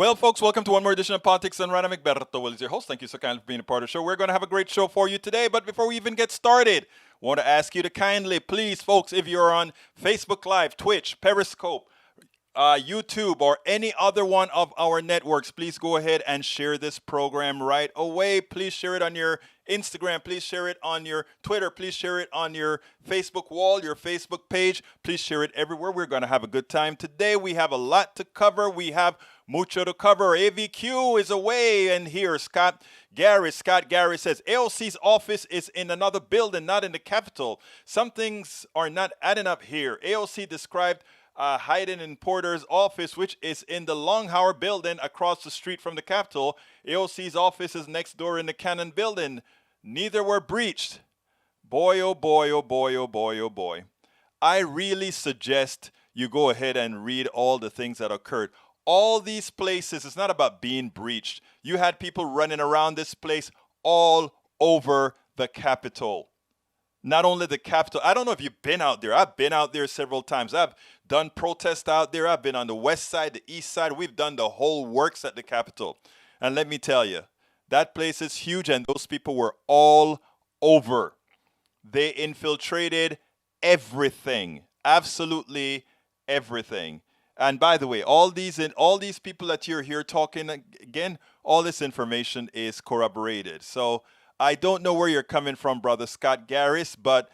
Well, folks, welcome to one more edition of Politics and Random. Egberto Will is your host. Thank you so kindly for being a part of the show. We're going to have a great show for you today, but before we even get started, I want to ask you to kindly, please, folks, if you're on Facebook Live, Twitch, Periscope, YouTube, or any other one of our networks, please go ahead and share this program right away. Please share it on your Instagram. Please share it on your Twitter. Please share it on your Facebook wall, your Facebook page. Please share it everywhere. We're going to have a good time today. We have a lot to cover. We have mucho to cover. AVQ is away, and here Scott Gary says AOC's office is in another building, not in the Capitol. Some things are not adding up here. AOC described hiding in Porter's office, which is in the Longhauer building across the street from the Capitol. AOC's office is next door in the Cannon building. Neither were breached. Boy, oh boy, oh boy, oh boy, oh boy. I really suggest you go ahead and read all the things that occurred. All these places, it's not about being breached. You had people running around this place all over the Capitol. Not only the Capitol. I don't know if you've been out there. I've been out there several times. I've done protests out there. I've been on the west side, the east side. We've done the whole works at the Capitol. And let me tell you, that place is huge, and those people were all over. They infiltrated everything, absolutely everything. And by the way, all these people that you're here talking again, all this information is corroborated. So I don't know where you're coming from, Brother Scott Garris, but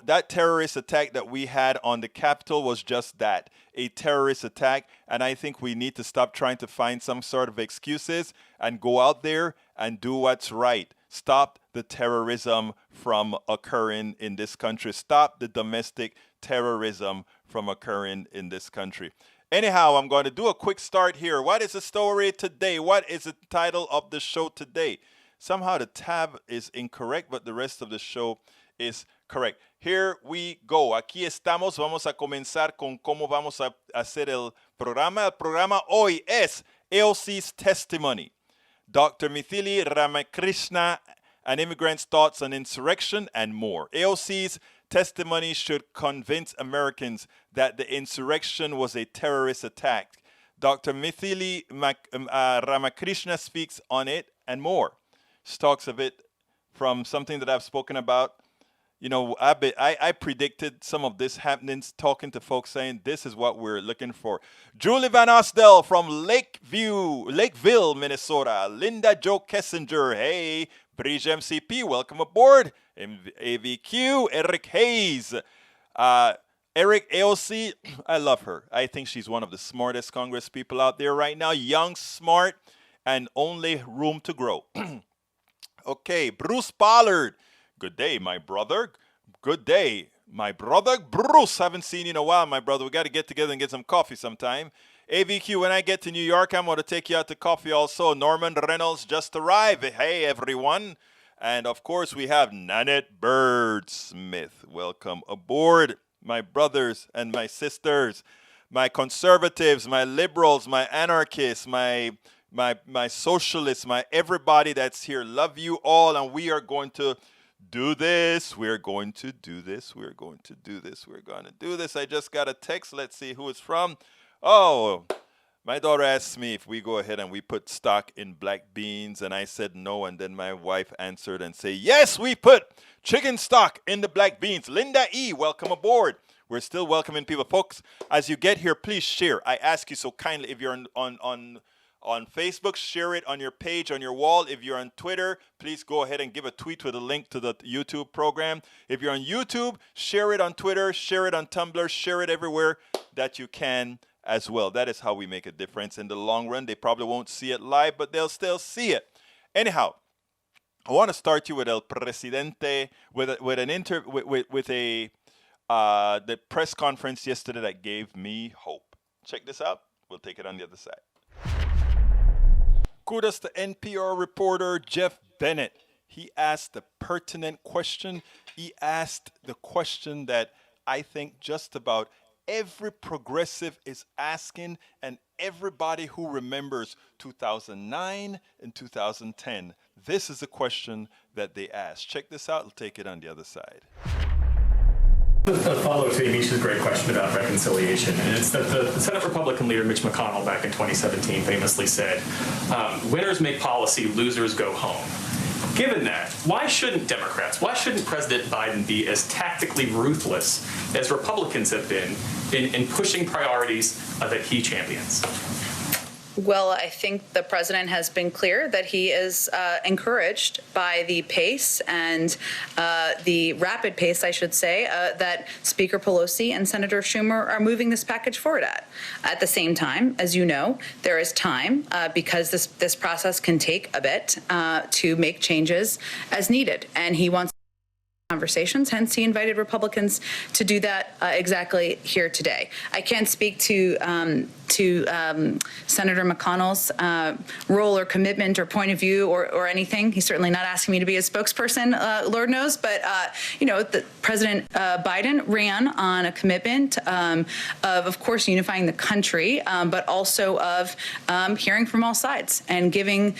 that terrorist attack that we had on the Capitol was just that, a terrorist attack. And I think we need to stop trying to find some sort of excuses and go out there and do what's right. Stop the terrorism from occurring in this country. Stop the domestic terrorism from occurring in this country. Anyhow, I'm going to do a quick start here. What is the story today? What is the title of the show today? Somehow the tab is incorrect, but the rest of the show is correct. Here we go. Aquí estamos. Vamos a comenzar con cómo vamos a hacer el programa. El programa hoy es AOC's testimony. Dr. Mythili Ramakrishna, an immigrant's thoughts on insurrection, and more. AOC's testimony should convince Americans that the insurrection was a terrorist attack. Dr. Mythili Ramakrishna speaks on it and more. She talks of it from something that I've spoken about. You know, I predicted some of this happenings, talking to folks saying this is what we're looking for. Julie Van Osdell from Lakeville, Minnesota. Linda Jo Kessinger. Hey, Bridge MCP, welcome aboard. AVQ, Eric Hayes. Eric AOC, I love her. I think she's one of the smartest Congress people out there right now. Young, smart, and only room to grow. Okay, Bruce Pollard. Good day, my brother. Good day, my brother. Bruce, haven't seen you in a while, my brother. We got to get together and get some coffee sometime. AVQ, when I get to New York, I'm going to take you out to coffee also. Norman Reynolds just arrived. Hey, everyone. And, of course, we have Nanette Bird-Smith. Welcome aboard, my brothers and my sisters, my conservatives, my liberals, my anarchists, my socialists, my everybody that's here. Love you all, and we are going to do this. We're going to do this. We're going to do this. We're going to do this. I just got a text. Let's see who it's from. Oh, my daughter asked me if we go ahead and we put stock in black beans, and I said no, and then my wife answered and said, yes, we put chicken stock in the black beans. Linda E., welcome aboard. We're still welcoming people. Folks, as you get here, please share. I ask you so kindly, if you're on Facebook, share it on your page, on your wall. If you're on Twitter, please go ahead and give a tweet with a link to the YouTube program. If you're on YouTube, share it on Twitter, share it on Tumblr, share it everywhere that you can as well. That is how we make a difference in the long run. They probably won't see it live, but they'll still see it. Anyhow, I want to start you with El Presidente, the press conference yesterday that gave me hope. Check this out. We'll take it on the other side. Kudos to NPR reporter Jeff Bennett. He asked a pertinent question. He asked the question that I think just about every progressive is asking, and everybody who remembers 2009 and 2010. This is a question that they asked. Check this out. I'll take it on the other side. A follow-up to Amish's great question about reconciliation, and it's that the Senate Republican leader Mitch McConnell back in 2017 famously said, winners make policy, losers go home. Given that, why shouldn't Democrats, why shouldn't President Biden be as tactically ruthless as Republicans have been in pushing priorities that he champions? Well, I think the president has been clear that he is encouraged by the pace and the rapid pace, I should say, that Speaker Pelosi and Senator Schumer are moving this package forward at. At the same time, as you know, there is time because this process can take a bit to make changes as needed. And he wants conversations, hence he invited Republicans to do that exactly here today. I can't speak to Senator McConnell's role or commitment or point of view or anything. He's certainly not asking me to be a spokesperson, Lord knows, but President Biden ran on a commitment of course, unifying the country, but also of hearing from all sides and engaging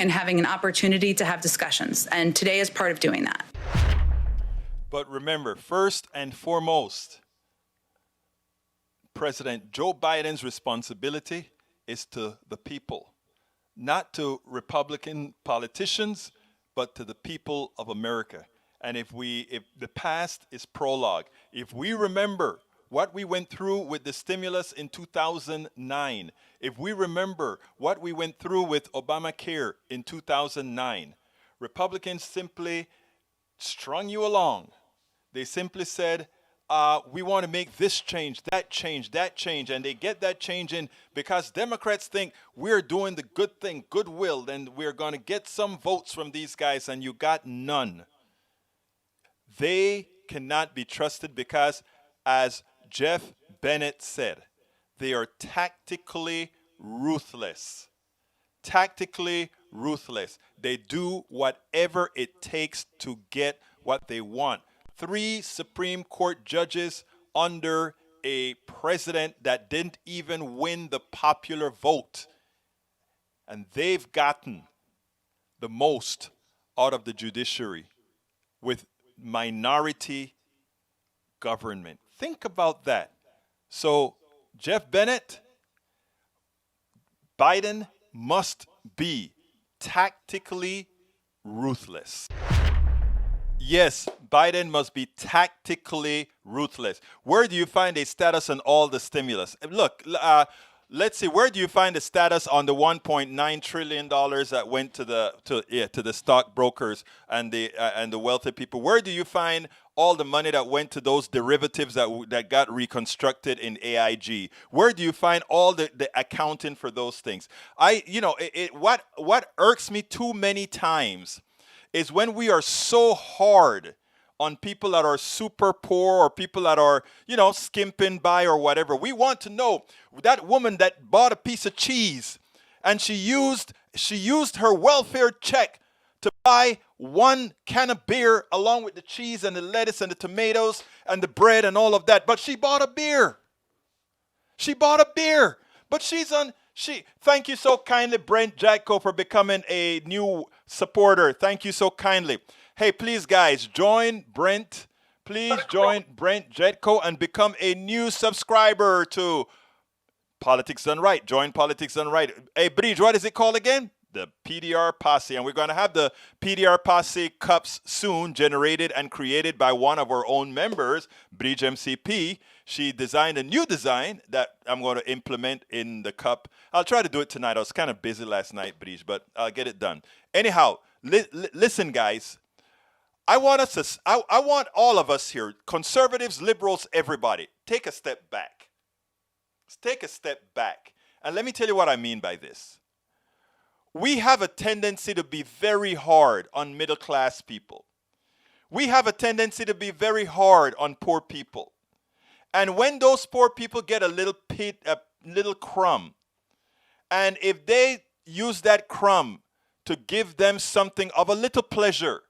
and having an opportunity to have discussions. And today is part of doing that. But remember, first and foremost, President Joe Biden's responsibility is to the people, not to Republican politicians, but to the people of America. And if the past is prologue, if we remember what we went through with the stimulus in 2009, if we remember what we went through with Obamacare in 2009, Republicans simply strung you along. They simply said, we want to make this change, that change, that change. And they get that change in because Democrats think we're doing the good thing, goodwill, and we're going to get some votes from these guys, and you got none. They cannot be trusted because, as Jeff Bennett said, they are tactically ruthless. Tactically ruthless. They do whatever it takes to get what they want. 3 Supreme Court judges under a president that didn't even win the popular vote. And they've gotten the most out of the judiciary with minority government. Think about that. So, Jeff Bennett, Biden must be tactically ruthless. Yes, Biden must be tactically ruthless. Where do you find a status on all the stimulus? Look, let's see. Where do you find the status on the $1.9 trillion that went to the stockbrokers and the wealthy people? Where do you find all the money that went to those derivatives that got reconstructed in AIG? Where do you find all the accounting for those things? What irks me too many times is when we are so hard on people that are super poor or people that are, skimping by or whatever. We want to know that woman that bought a piece of cheese and she used her welfare check to buy 1 can of beer along with the cheese and the lettuce and the tomatoes and the bread and all of that. But she bought a beer. But thank you so kindly, Brent Jatko, for becoming a new supporter. Thank you so kindly. Hey, please, guys, join Brent. Please join Brent Jetko and become a new subscriber to Politics Done Right. Join Politics Done Right. Hey, Bridge, what is it called again? The PDR Posse. And we're going to have the PDR Posse cups soon, generated and created by one of our own members, Bridge MCP. She designed a new design that I'm going to implement in the cup. I'll try to do it tonight. I was kind of busy last night, Bridge, but I'll get it done. Anyhow, listen, guys. I want all of us here, conservatives, liberals, everybody, take a step back. Take a step back. And let me tell you what I mean by this. We have a tendency to be very hard on middle-class people. We have a tendency to be very hard on poor people. And when those poor people get a little crumb, and if they use that crumb to give them something of a little pleasure,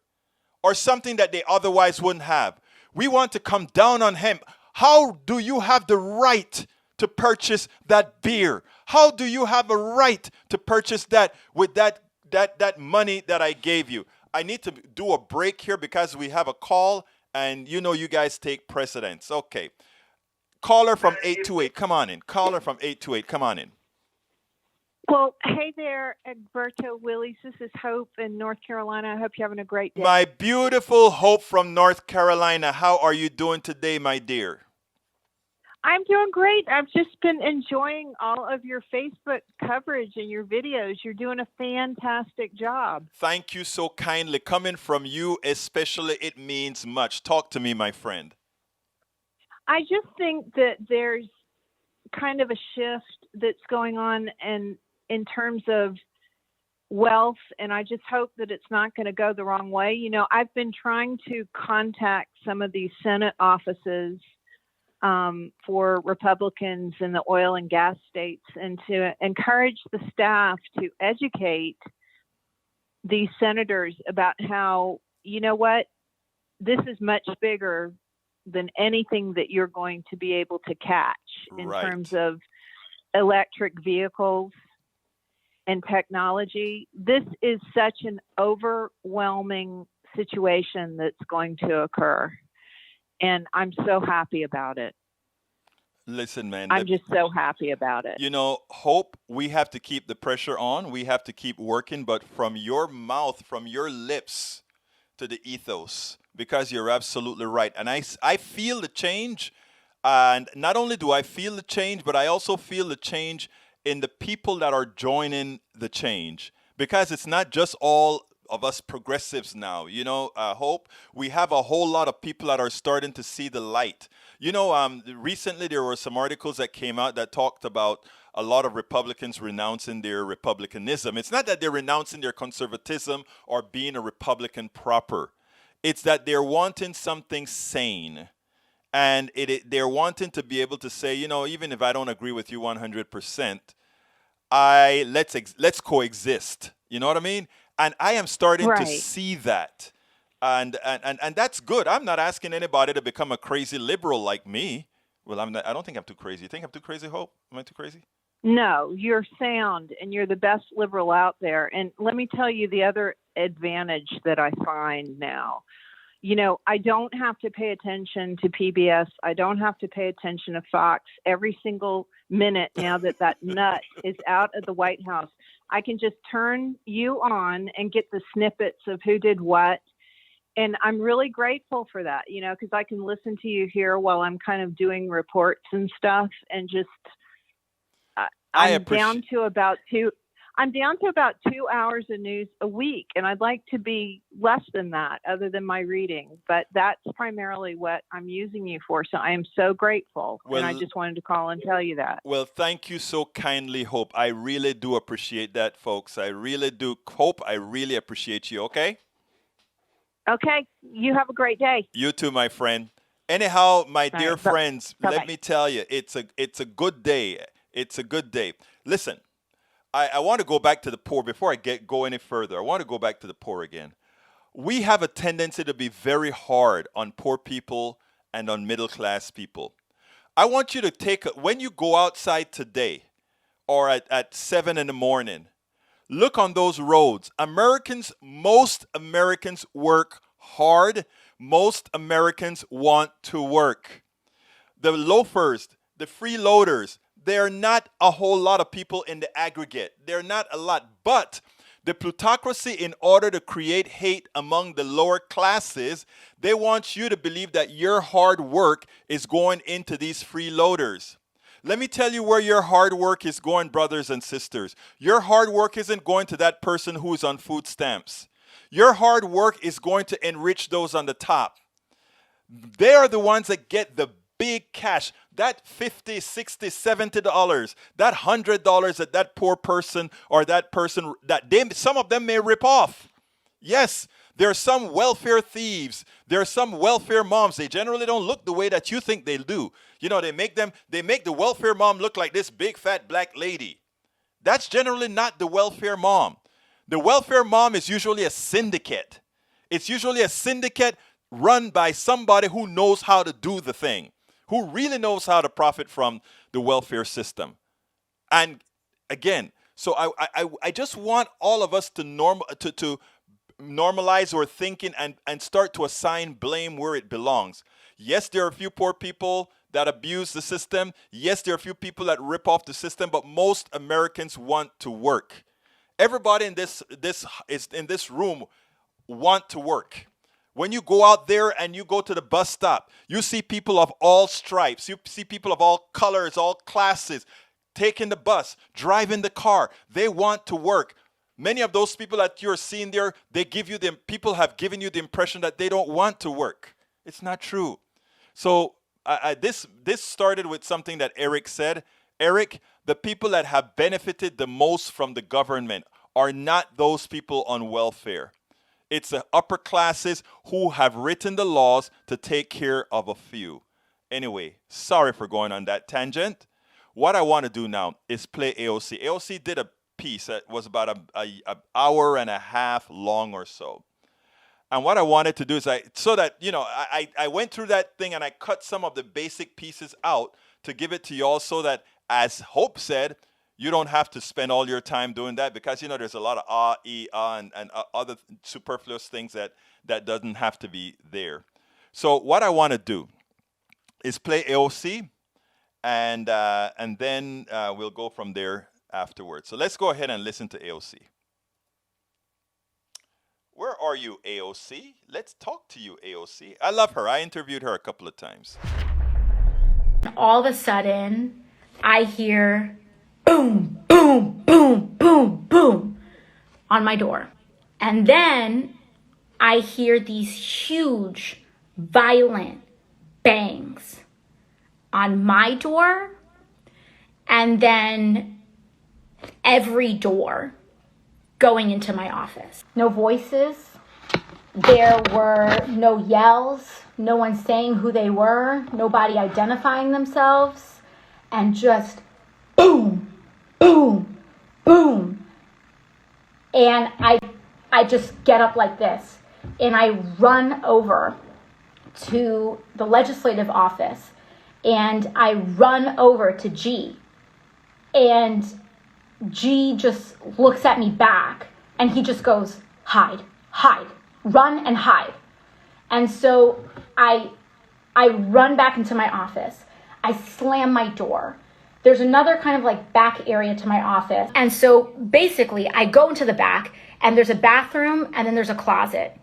or something that they otherwise wouldn't have, we want to come down on him. How do you have the right to purchase that beer? How do you have a right to purchase that with that money that I gave you? I need to do a break here because we have a call and you know you guys take precedence. Okay. Caller from 828, come on in. Caller from 828, come on in. Well, hey there, Egberto Willis. This is Hope in North Carolina. I hope you're having a great day. My beautiful Hope from North Carolina, how are you doing today, my dear? I'm doing great. I've just been enjoying all of your Facebook coverage and your videos. You're doing a fantastic job. Thank you so kindly. Coming from you especially, it means much. Talk to me, my friend. I just think that there's kind of a shift that's going on in terms of wealth, and I just hope that it's not going to go the wrong way. You know, I've been trying to contact some of these Senate offices for Republicans in the oil and gas states and to encourage the staff to educate these senators about how, you know what, this is much bigger than anything that you're going to be able to catch in Right. terms of electric vehicles and technology. This is such an overwhelming situation that's going to occur. And I'm so happy about it. Listen, man. I'm just so happy about it. You know, Hope, we have to keep the pressure on. We have to keep working. But from your mouth, from your lips to the ethos, because you're absolutely right. And I feel the change. And not only do I feel the change, but I also feel the change in the people that are joining the change. Because it's not just all of us progressives now, you know, Hope. We have a whole lot of people that are starting to see the light. You know, recently there were some articles that came out that talked about a lot of Republicans renouncing their republicanism. It's not that they're renouncing their conservatism or being a Republican proper. It's that they're wanting something sane. And they're wanting to be able to say, you know, even if I don't agree with you 100%, let's coexist. You know what I mean? And I am starting to see that. And that's good. I'm not asking anybody to become a crazy liberal like me. Well, I don't think I'm too crazy. You think I'm too crazy, Hope? Am I too crazy? No, you're sound and you're the best liberal out there. And let me tell you the other advantage that I find now. You know, I don't have to pay attention to PBS. I don't have to pay attention to Fox every single minute now that nut is out of the White House. I can just turn you on and get the snippets of who did what. And I'm really grateful for that, you know, because I can listen to you here while I'm kind of doing reports and stuff. And just, I'm down to about 2 hours of news a week. And I'd like to be less than that other than my reading. But that's primarily what I'm using you for. So I am so grateful. Well, and I just wanted to call and tell you that. Well, thank you so kindly, Hope. I really do appreciate that, folks. I really do. Hope, I really appreciate you, okay? Okay. You have a great day. You too, my friend. Anyhow, my dear right, friends, bye-bye. let me tell you, it's a good day. It's a good day. Listen, I want to go back to the poor before I go any further. I want to go back to the poor again. We have a tendency to be very hard on poor people and on middle class people. I want you to when you go outside today or at 7 in the morning, look on those roads. Most Americans work hard. Most Americans want to work. The loafers, the freeloaders, they're not a whole lot of people in the aggregate. They're not a lot. But the plutocracy, in order to create hate among the lower classes, they want you to believe that your hard work is going into these freeloaders. Let me tell you where your hard work is going, brothers and sisters. Your hard work isn't going to that person who is on food stamps. Your hard work is going to enrich those on the top. They are the ones that get the big cash. That $50, $60, $70, that $100 that poor person or that person some of them may rip off. Yes, there are some welfare thieves. There are some welfare moms. They generally don't look the way that you think they do. You know, they make the welfare mom look like this big fat black lady. That's generally not the welfare mom. The welfare mom is usually a syndicate. It's usually a syndicate run by somebody who knows how to do the thing, who really knows how to profit from the welfare system. And again, so I just want all of us to normalize our thinking and start to assign blame where it belongs. Yes, there are a few poor people that abuse the system. Yes, there are a few people that rip off the system, but most Americans want to work. Everybody in this room want to work. When you go out there and you go to the bus stop, you see people of all stripes. You see people of all colors, all classes, taking the bus, driving the car. They want to work. Many of those people that you're seeing there, people have given you the impression that they don't want to work. It's not true. So this started with something that Eric said. Eric, the people that have benefited the most from the government are not those people on welfare. It's the upper classes who have written the laws to take care of a few. Anyway, sorry for going on that tangent. What I want to do now is play AOC. AOC did a piece that was about an hour and a half long or so. And what I wanted to do is I went through that thing and I cut some of the basic pieces out to give it to you all so that, as Hope said, you don't have to spend all your time doing that, because there's a lot of and other superfluous things that doesn't have to be there. So what I want to do is play AOC, and then we'll go from there afterwards. So let's go ahead and listen to AOC. Where are you, AOC? Let's talk to you, AOC. I love her. I interviewed her a couple of times. All of a sudden, I hear boom, boom, boom, boom, boom on my door. And then I hear these huge, violent bangs on my door, and then every door going into my office. No voices. There were no yells, no one saying who they were, nobody identifying themselves, and just boom, boom, boom. And I just get up like this, and I run over to the legislative office, and I run over to G, and G just looks at me back, and he just goes, hide, hide, run and hide. And so I run back into my office. I slam my door. There's another kind of like back area to my office. And so basically I go into the back, and there's a bathroom, and then there's a closet.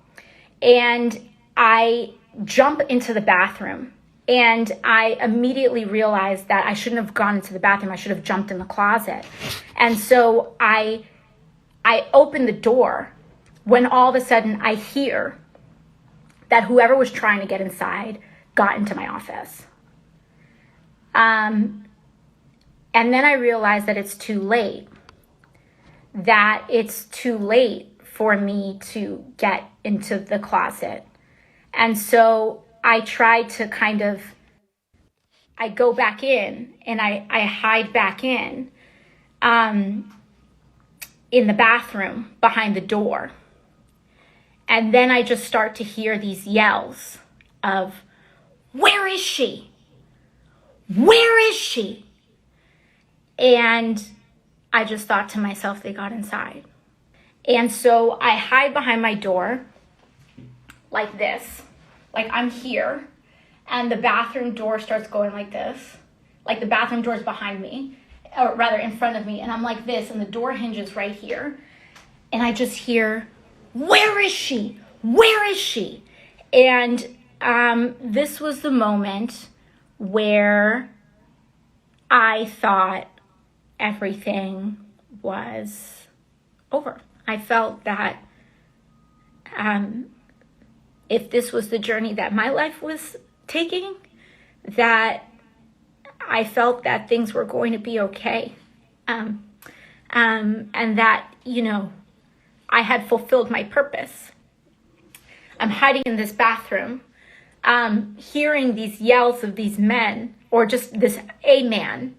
And I jump into the bathroom, and I immediately realized that I shouldn't have gone into the bathroom. I should have jumped in the closet. And so I open the door when all of a sudden I hear that whoever was trying to get inside got into my office. And then I realized that it's too late. That it's too late for me to get into the closet. And so I tried to I go back in, and I hide back in the bathroom behind the door. And then I just start to hear these yells of, where is she? Where is she? And I just thought to myself, they got inside. And so I hide behind my door like this. Like I'm here, and the bathroom door starts going like this. Like the bathroom door is behind me, or rather in front of me, and I'm like this, and the door hinges right here. And I just hear, where is she? Where is she? And this was the moment where I thought everything was over. I felt that if this was the journey that my life was taking, that I felt that things were going to be okay. And that, I had fulfilled my purpose. I'm hiding in this bathroom, hearing these yells of these men, or just a man,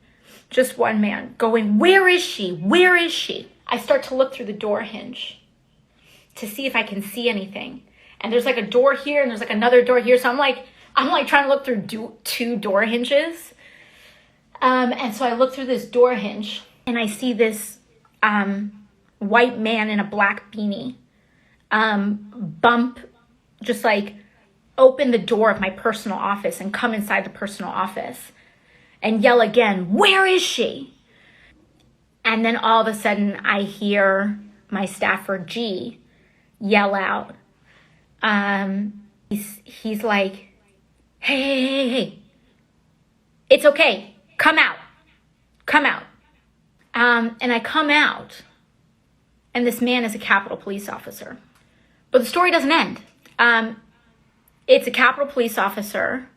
just one man, going, where is she? Where is she? I start to look through the door hinge to see if I can see anything. And there's like a door here, and there's like another door here. So I'm like trying to look through two door hinges. And so I look through this door hinge, and I see this white man in a black beanie just like open the door of my personal office and come inside the personal office and yell again, "Where is she?" And then all of a sudden I hear my staffer G yell out. He's like, hey, it's okay. Come out. And I come out, and this man is a Capitol Police officer. But the story doesn't end. It's a Capitol Police officer.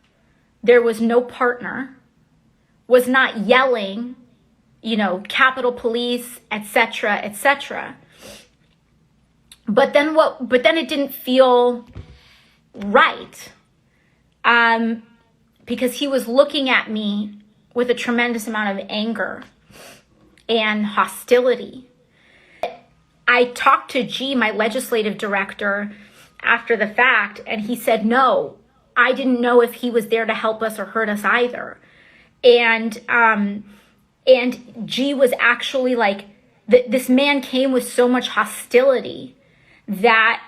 There was no partner, was not yelling, Capitol Police, etc., etc. But then it didn't feel right. Because he was looking at me with a tremendous amount of anger and hostility. I talked to G, my legislative director, after the fact, and he said, no, I didn't know if he was there to help us or hurt us either. And G was actually like, this man came with so much hostility that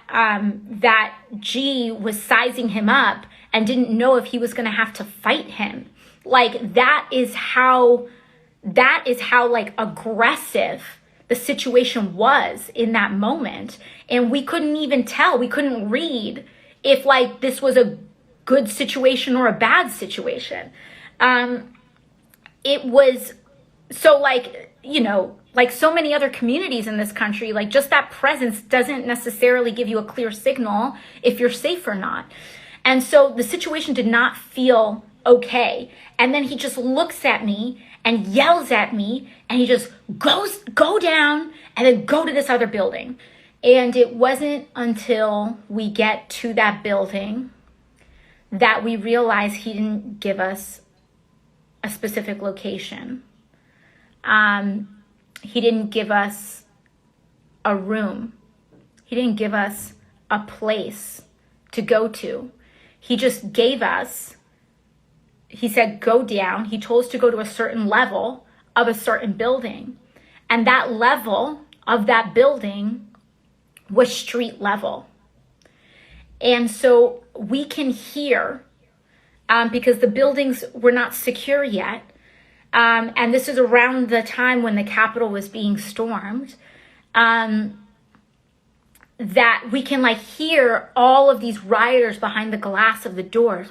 G was sizing him up and didn't know if he was going to have to fight him. Like, that is how like aggressive the situation was in that moment. And we couldn't even tell, we couldn't read if like this was a good situation or a bad situation. It was so like, like so many other communities in this country, like just that presence doesn't necessarily give you a clear signal if you're safe or not. And so the situation did not feel okay. And then he just looks at me and yells at me, and he just go down and then go to this other building. And it wasn't until we get to that building that we realize he didn't give us a specific location. He didn't give us a room. He didn't give us a place to go to. He just gave us, he said, go down. He told us to go to a certain level of a certain building. And that level of that building was street level. And so we can hear, because the buildings were not secure yet, and this is around the time when the Capitol was being stormed, that we can like hear all of these rioters behind the glass of the doors,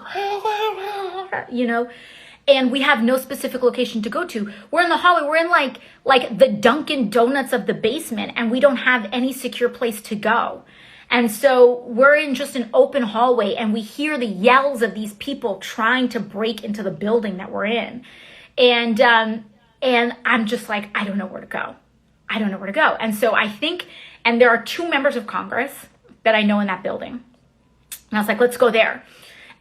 and we have no specific location to go to. We're in the hallway. We're in like the Dunkin' Donuts of the basement, and we don't have any secure place to go. And so we're in just an open hallway, and we hear the yells of these people trying to break into the building that we're in. And I'm just like, I don't know where to go. And so I think, and there are 2 members of Congress that I know in that building. And I was like, let's go there.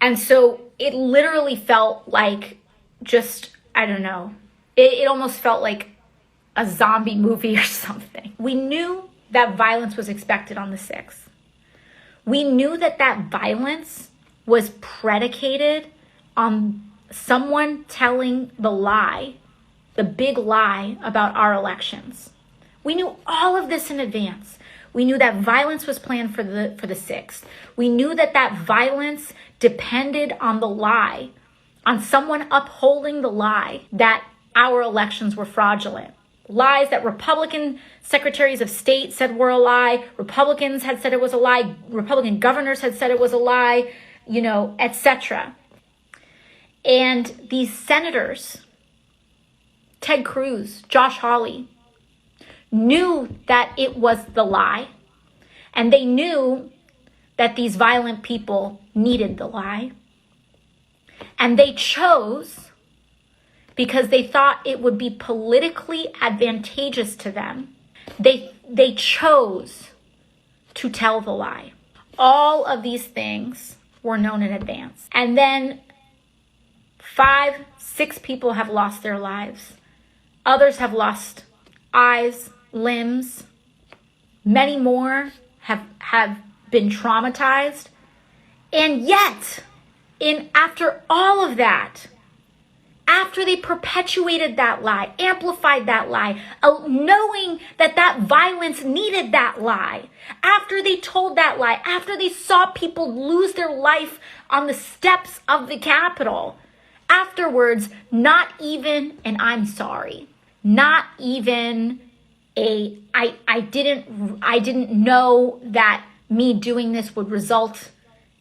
And so it literally felt like just, I don't know, it almost felt like a zombie movie or something. We knew that violence was expected on the 6th. We knew that violence was predicated on someone telling the lie, the big lie about our elections. We knew all of this in advance. We knew that violence was planned for the 6th. We knew that violence depended on the lie, on someone upholding the lie that our elections were fraudulent. Lies that Republican secretaries of state said were a lie, Republicans had said it was a lie, Republican governors had said it was a lie, etc. And these senators, Ted Cruz, Josh Hawley, knew that it was the lie, and they knew that these violent people needed the lie. And they chose, because they thought it would be politically advantageous to them, they chose to tell the lie. All of these things were known in advance. And then 5, 6 people have lost their lives. Others have lost eyes, limbs. Many more have been traumatized. And yet, after all of that, after they perpetuated that lie, amplified that lie, knowing that that violence needed that lie, after they told that lie, after they saw people lose their life on the steps of the Capitol, afterwards, not even an I'm sorry, not even a I didn't know that me doing this would result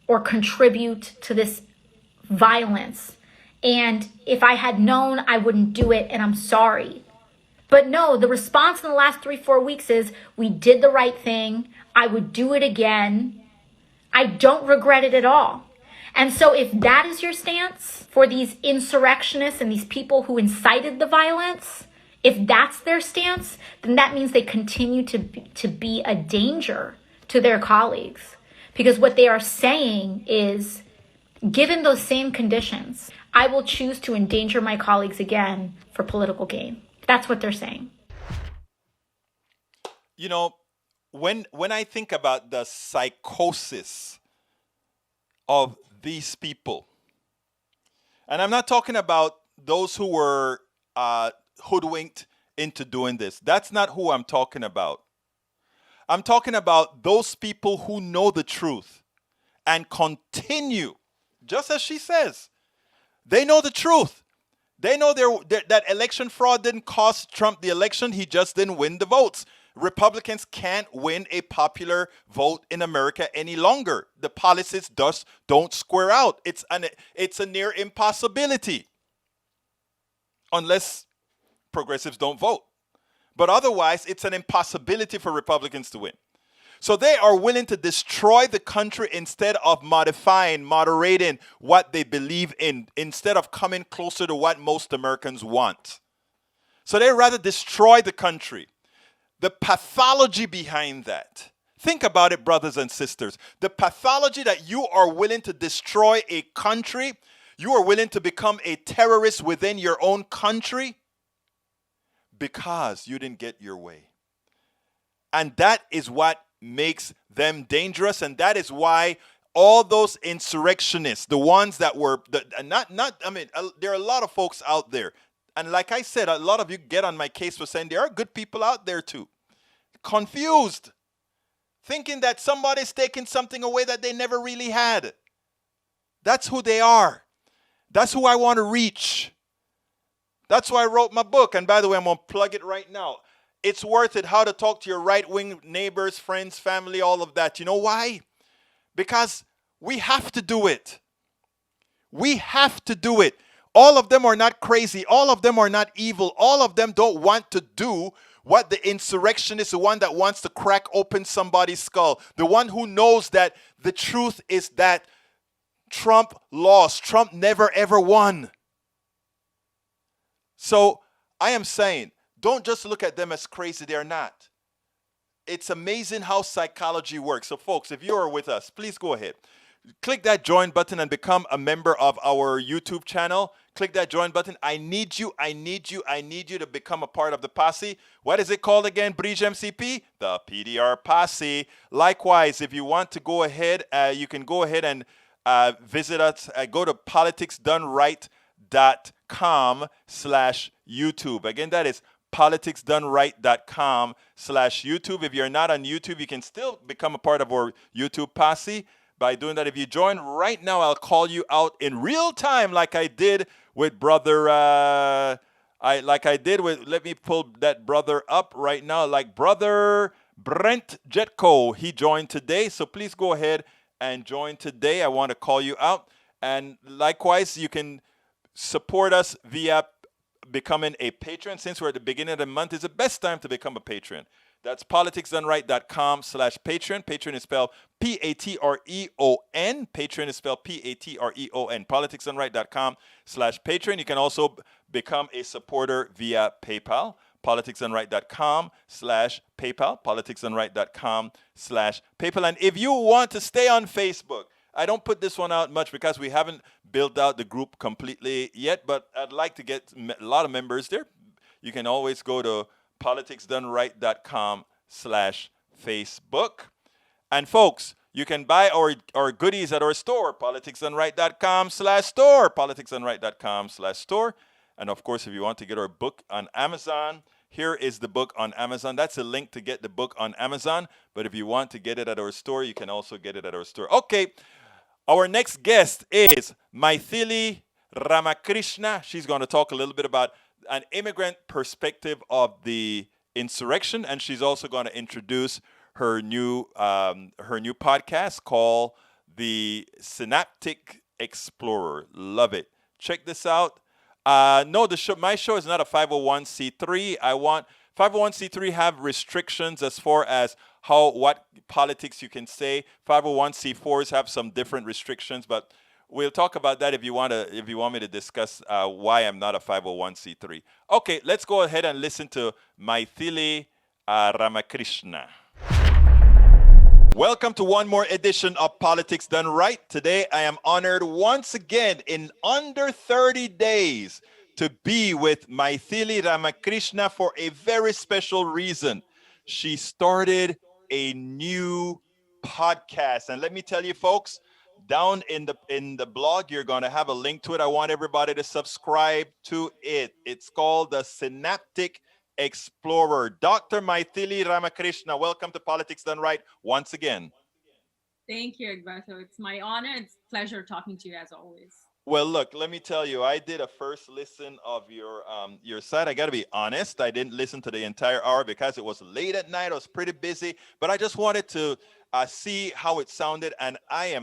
or contribute to this violence. And if I had known, I wouldn't do it, and I'm sorry. But no, the response in the last 3-4 weeks is we did the right thing. I would do it again. I don't regret it at all. And so if that is your stance for these insurrectionists and these people who incited the violence, if that's their stance, then that means they continue to be a danger to their colleagues. Because what they are saying is, given those same conditions, I will choose to endanger my colleagues again for political gain. That's what they're saying. You know, when I think about the psychosis of these people, and I'm not talking about those who were hoodwinked into doing this. That's not who I'm talking about. I'm talking about those people who know the truth and continue, just as she says. They know the truth. They know that election fraud didn't cost Trump the election. He just didn't win the votes. Republicans can't win a popular vote in America any longer. The policies just don't square out. It's a near impossibility unless progressives don't vote. But otherwise, it's an impossibility for Republicans to win. So they are willing to destroy the country instead of moderating what they believe in, instead of coming closer to what most Americans want. So they rather destroy the country. The pathology behind that. Think about it, brothers and sisters. The pathology that you are willing to destroy a country, you are willing to become a terrorist within your own country because you didn't get your way. And that is what makes them dangerous, and that is why all those insurrectionists, the ones that were there are a lot of folks out there, and like I said, a lot of you get on my case for saying there are good people out there too, confused, thinking that somebody's taking something away that they never really had. That's who they are. That's who I want to reach. That's why I wrote my book. And by the way, I'm going to plug it right now. It's worth it, how to talk to your right-wing neighbors, friends, family, all of that. You know why? Because we have to do it. We have to do it. All of them are not crazy. All of them are not evil. All of them don't want to do what the insurrectionist, the one that wants to crack open somebody's skull, the one who knows that the truth is that Trump lost. Trump never, ever won. So I am saying, don't just look at them as crazy. They're not. It's amazing how psychology works. So folks, if you are with us, please go ahead. Click that join button and become a member of our YouTube channel. Click that join button. I need you to become a part of the posse. What is it called again, Bridge MCP? The PDR Posse. Likewise, if you want to go ahead, you can go ahead and visit us. Go to politicsdoneright.com/YouTube. Again, that is politicsdoneright.com/YouTube. If you're not on YouTube, you can still become a part of our YouTube posse by doing that. If you join right now, I'll call you out in real time, like I did with brother. Let me pull that brother up right now, like brother Brent Jetko. He joined today, so please go ahead and join today. I want to call you out, and likewise, you can support us via becoming a patron. Since we're at the beginning of the month, is the best time to become a patron. That's politicsdoneright.com/patron. Patron is spelled Patreon. Patron is spelled Patreon. Politicsdoneright.com/patron. You can also become a supporter via PayPal. Politicsdoneright.com/PayPal. Politicsdoneright.com/PayPal. And if you want to stay on Facebook, I don't put this one out much because we haven't built out the group completely yet, but I'd like to get a lot of members there. You can always go to politicsdoneright.com/Facebook. And folks, you can buy our goodies at our store, politicsdoneright.com/store, politicsdoneright.com/store. And of course, if you want to get our book on Amazon, here is the book on Amazon. That's a link to get the book on Amazon. But if you want to get it at our store, you can also get it at our store. Okay, our next guest is Mythili Ramakrishna. She's going to talk a little bit about an immigrant perspective of the insurrection, and she's also going to introduce her new podcast called The Synaptic Explorer. Love it. Check this out. No, my show is not a 501c3. 501c3 have restrictions as far as what politics you can say. 501c4s have some different restrictions, but we'll talk about that if you want me to discuss why I'm not a 501c3. Okay, let's go ahead and listen to Mythili Ramakrishna. Welcome to one more edition of Politics Done Right. Today, I am honored once again in under 30 days to be with Mythili Ramakrishna for a very special reason. She started a new podcast. And let me tell you, folks, down in the blog, you're going to have a link to it. I want everybody to subscribe to it. It's called The Synaptic Explorer. Dr. Mythili Ramakrishna, welcome to Politics Done Right once again. Thank you, Egberto. It's my honor. It's a pleasure talking to you as always. Well, look, let me tell you, I did a first listen of your site. I got to be honest, I didn't listen to the entire hour because it was late at night. I was pretty busy, but I just wanted to see how it sounded. And I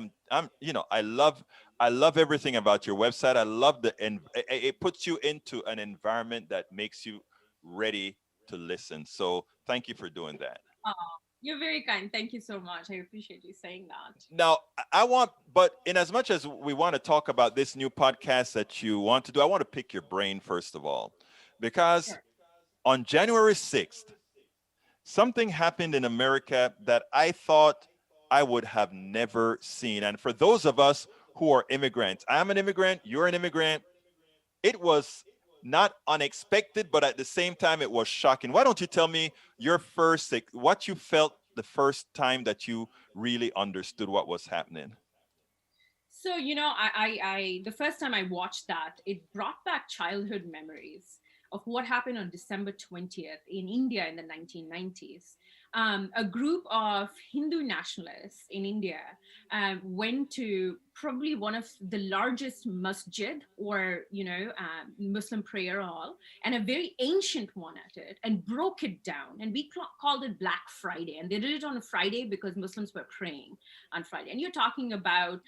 love everything about your website. I love it puts you into an environment that makes you ready to listen. So thank you for doing that. You're very kind. Thank you so much. I appreciate you saying that. Now, but in as much as we want to talk about this new podcast that you want to do, I want to pick your brain first of all, because sure. On January 6th, something happened in America that I thought I would have never seen. And for those of us who are immigrants, I'm an immigrant, you're an immigrant, it was not unexpected, but at the same time, it was shocking. Why don't you tell me what you felt the first time that you really understood what was happening? So, I the first time I watched that, it brought back childhood memories of what happened on December 20th in India in the 1990s. A group of Hindu nationalists in India went to probably one of the largest masjid or, Muslim prayer hall, and a very ancient one at it, and broke it down. And we called it Black Friday. And they did it on a Friday because Muslims were praying on Friday. And you're talking about,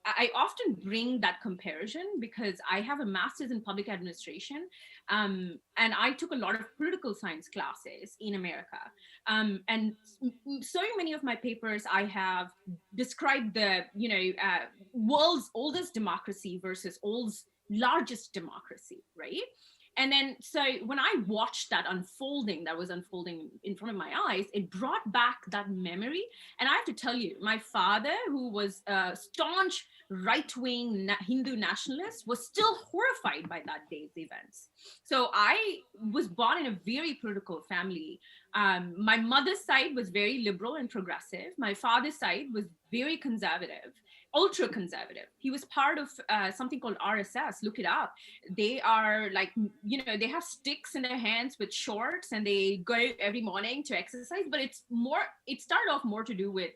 I often bring that comparison because I have a master's in public administration, and I took a lot of political science classes in America. And so many of my papers, I have described the, world's oldest democracy versus world's largest democracy, right? And then, so when I watched that was unfolding in front of my eyes, it brought back that memory. And I have to tell you, my father, who was a staunch right-wing Hindu nationalist, was still horrified by that day's events. So I was born in a very political family. My mother's side was very liberal and progressive. My father's side was very conservative. Ultra conservative. He was part of something called RSS. Look it up. They are like, they have sticks in their hands with shorts, and they go every morning to exercise. But it started off more to do with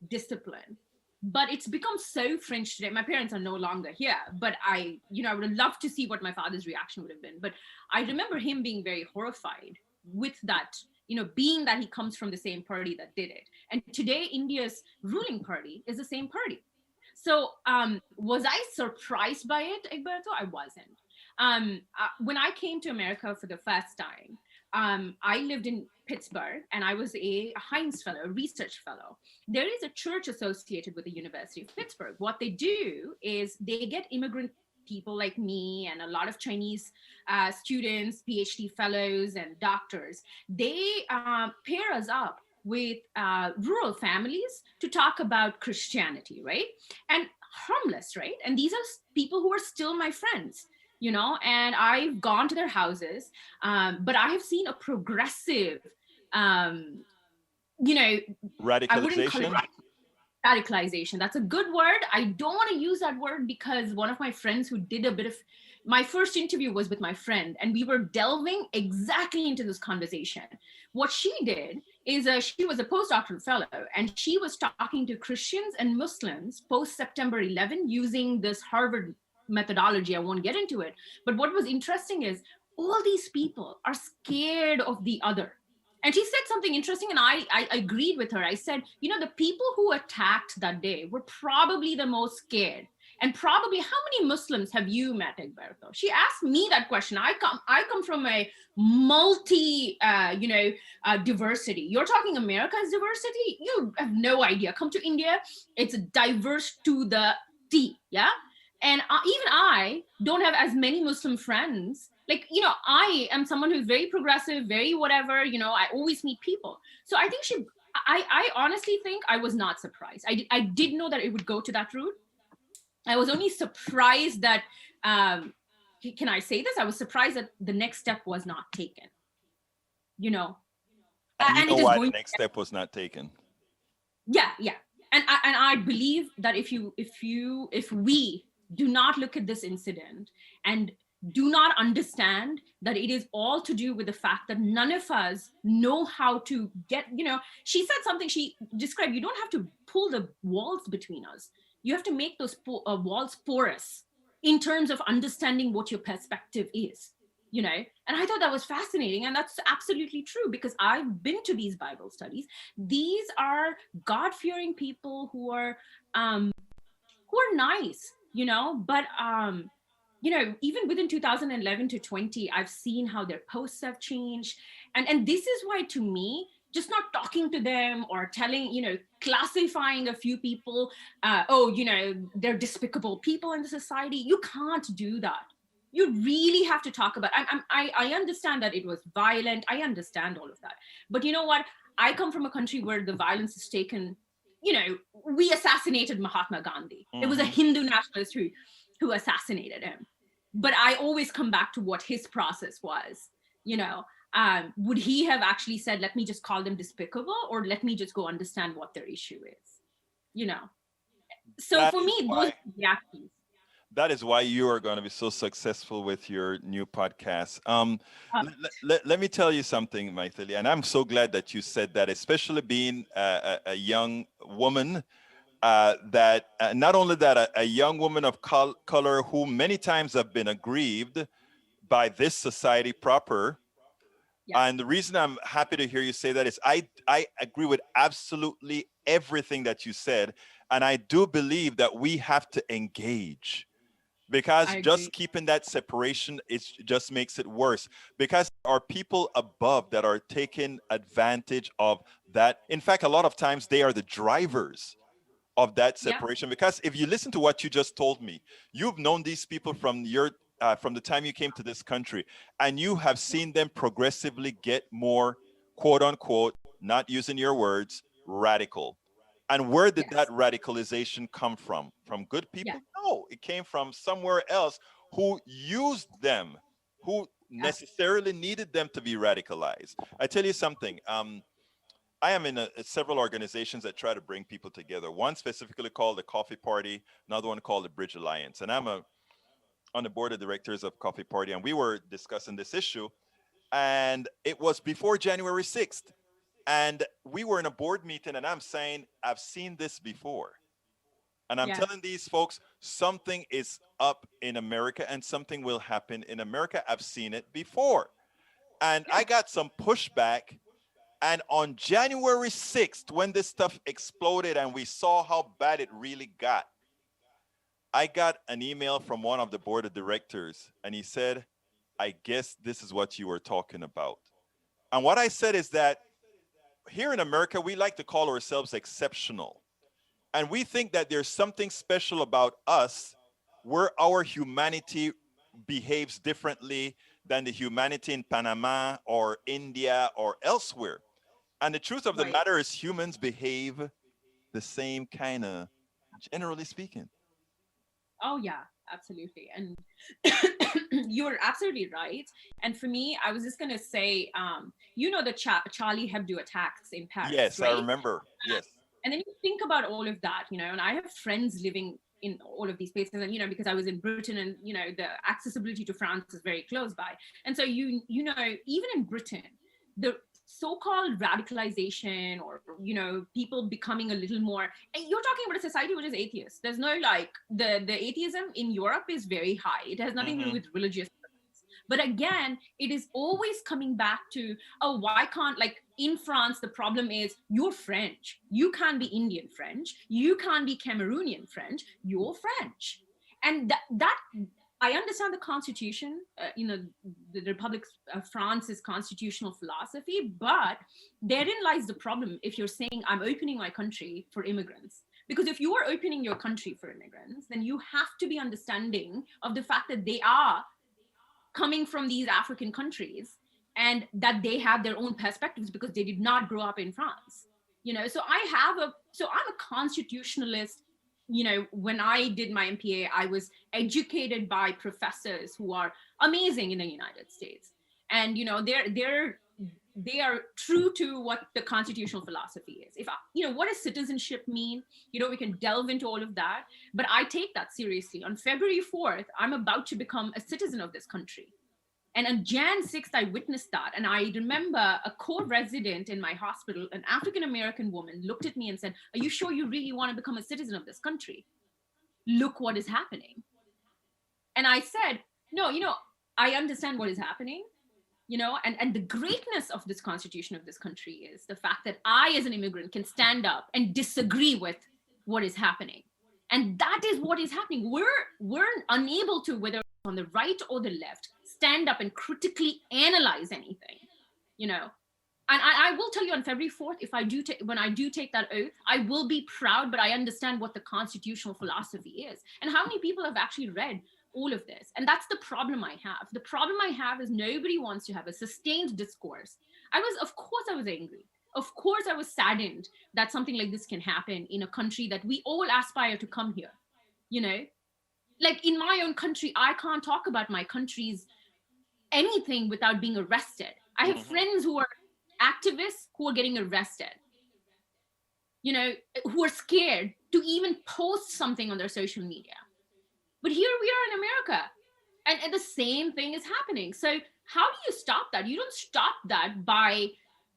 discipline. But it's become so fringe today. My parents are no longer here, but I would have loved to see what my father's reaction would have been. But I remember him being very horrified with that, being that he comes from the same party that did it. And today, India's ruling party is the same party. So was I surprised by it, Egberto? I wasn't. When I came to America for the first time, I lived in Pittsburgh, and I was a Heinz Fellow, a research fellow. There is a church associated with the University of Pittsburgh. What they do is they get immigrant people like me and a lot of Chinese students, PhD fellows, and doctors. They pair us up with rural families to talk about Christianity, right? And harmless, right? And these are people who are still my friends, and I've gone to their houses, but I have seen a progressive, radicalization. Radicalization. That's a good word. I don't want to use that word because one of my friends who did a bit of My first interview was with my friend, and we were delving exactly into this conversation. What she did is she was a postdoctoral fellow, and she was talking to Christians and Muslims post September 11 using this Harvard methodology. I won't get into it. But what was interesting is all these people are scared of the other. And she said something interesting, and I agreed with her. I said, the people who attacked that day were probably the most scared. And probably, how many Muslims have you met, Egberto? She asked me that question. I come from a multi, diversity. You're talking America's diversity? You have no idea. Come to India, it's diverse to the T, yeah? And even I don't have as many Muslim friends. Like, I am someone who's very progressive, very whatever, I always meet people. So I think I honestly think I was not surprised. I did know that it would go to that route. I was only surprised that, can I say this? I was surprised that the next step was not taken, And you know it is why going the next step was not taken. Yeah. And I believe that if we do not look at this incident and do not understand that it is all to do with the fact that none of us know how to get, she said something, she described, you don't have to pull the walls between us. You have to make those walls porous in terms of understanding what your perspective is, and I thought that was fascinating. And that's absolutely true, because I've been to these Bible studies. These are God-fearing people who are nice, but even within 2011 to 20, I've seen how their posts have changed. And this is why, to me, just not talking to them or telling, classifying a few people, they're despicable people in the society. You can't do that. You really have to talk about, I understand that it was violent. I understand all of that. But you know what? I come from a country where the violence is taken, we assassinated Mahatma Gandhi. It was a Hindu nationalist who assassinated him. But I always come back to what his process was, would he have actually said, let me just call them despicable, or let me just go understand what their issue is, So That for is me, why- those reactions. That is why you are going to be so successful with your new podcast. Let me tell you something, Mythili, and I'm so glad that you said that, especially being a young woman. That not only that, a young woman of color who many times have been aggrieved by this society proper. Yeah. And the reason I'm happy to hear you say that is I agree with absolutely everything that you said. And I do believe that we have to engage, because I agree. just keeping that separation, it just makes it worse, because there are people above that are taking advantage of that. In fact, a lot of times they are the drivers of that Yeah. separation. Because if you listen to what you just told me, you've known these people from from the time you came to this country, and you have seen them progressively get more, quote unquote, not using your words, radical. And where did Yes. that radicalization come from? From good people? No, it came from somewhere else who used them, who necessarily needed them to be radicalized. I tell you something. I am in several organizations that try to bring people together. One specifically called the Coffee Party, another one called the Bridge Alliance. And I'm on the board of directors of Coffee Party, and we were discussing this issue. And it was before January 6th. And we were in a board meeting, and I'm saying, I've seen this before. And I'm telling these folks, something is up in America and something will happen in America. I've seen it before. And I got some pushback. And on January 6th, when this stuff exploded and we saw how bad it really got, I got an email from one of the board of directors, and he said, I guess this is what you were talking about. And what I said is that here in America, we like to call ourselves exceptional. And we think that there's something special about us where our humanity behaves differently than the humanity in Panama or India or elsewhere. And the truth of the matter is humans behave the same kind of, generally speaking. Oh yeah, absolutely. And you're absolutely right. And for me, I was just going to say, the Charlie Hebdo attacks in Paris. Yes, right? I remember. Yes. And then you think about all of that, and I have friends living in all of these places, and because I was in Britain, and the accessibility to France is very close by, and so even in Britain, the so-called radicalization, or people becoming a little more, and you're talking about a society which is atheist. There's no the atheism in Europe is very high. It has nothing to do with religious. But again, it is always coming back to, oh, why can't, in France, the problem is you're French. You can't be Indian French. You can't be Cameroonian French. You're French. And that I understand the Constitution, the Republic of France's constitutional philosophy, but therein lies the problem if you're saying, I'm opening my country for immigrants. Because if you are opening your country for immigrants, then you have to be understanding of the fact that they are coming from these African countries, and that they have their own perspectives because they did not grow up in France. So I'm a constitutionalist. When I did my MPA, I was educated by professors who are amazing in the United States, and they are true to what the constitutional philosophy is. What does citizenship mean? We can delve into all of that, but I take that seriously. On February 4th, I'm about to become a citizen of this country. And on Jan 6th, I witnessed that. And I remember a co-resident in my hospital, an African-American woman, looked at me and said, are you sure you really want to become a citizen of this country? Look what is happening. And I said, no, I understand what is happening. And the greatness of this constitution of this country is the fact that I, as an immigrant, can stand up and disagree with what is happening. And that is what is happening. We're unable to, whether on the right or the left, stand up and critically analyze anything, And I will tell you on February 4th, when I do take that oath, I will be proud, but I understand what the constitutional philosophy is. And how many people have actually read all of this? And that's the problem I have. The problem I have is nobody wants to have a sustained discourse. Of course I was angry. Of course I was saddened that something like this can happen in a country that we all aspire to come here. In my own country, I can't talk about my country's anything without being arrested. I have friends who are activists who are getting arrested, who are scared to even post something on their social media. But here we are in America, and the same thing is happening. So how do you stop that? You don't stop that by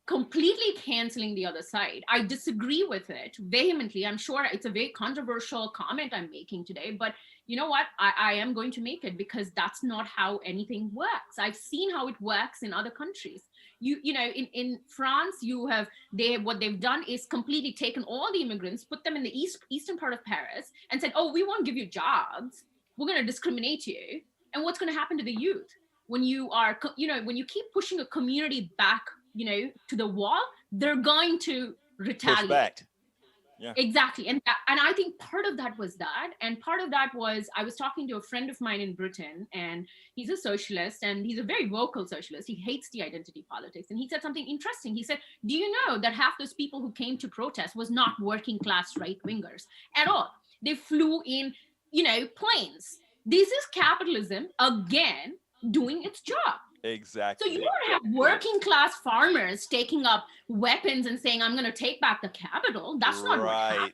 completely canceling the other side. I disagree with it vehemently. I'm sure it's a very controversial comment I'm making today, but you know what? I am going to make it because that's not how anything works. I've seen how it works in other countries. In France, what they've done is completely taken all the immigrants, put them in the eastern part of Paris, and said, oh, we won't give you jobs. We're going to discriminate you. And what's going to happen to the youth when you keep pushing a community back, to the wall? They're going to retaliate. Push back. Yeah. Exactly. And I think part of that was that. And part of that was, I was talking to a friend of mine in Britain, and he's a socialist, and he's a very vocal socialist. He hates the identity politics. And he said something interesting. He said, do you know that half those people who came to protest was not working class right wingers at all? They flew in, planes. This is capitalism, again, doing its job. Exactly. So you don't have working class farmers taking up weapons and saying, I'm going to take back the capital. That's not what happened.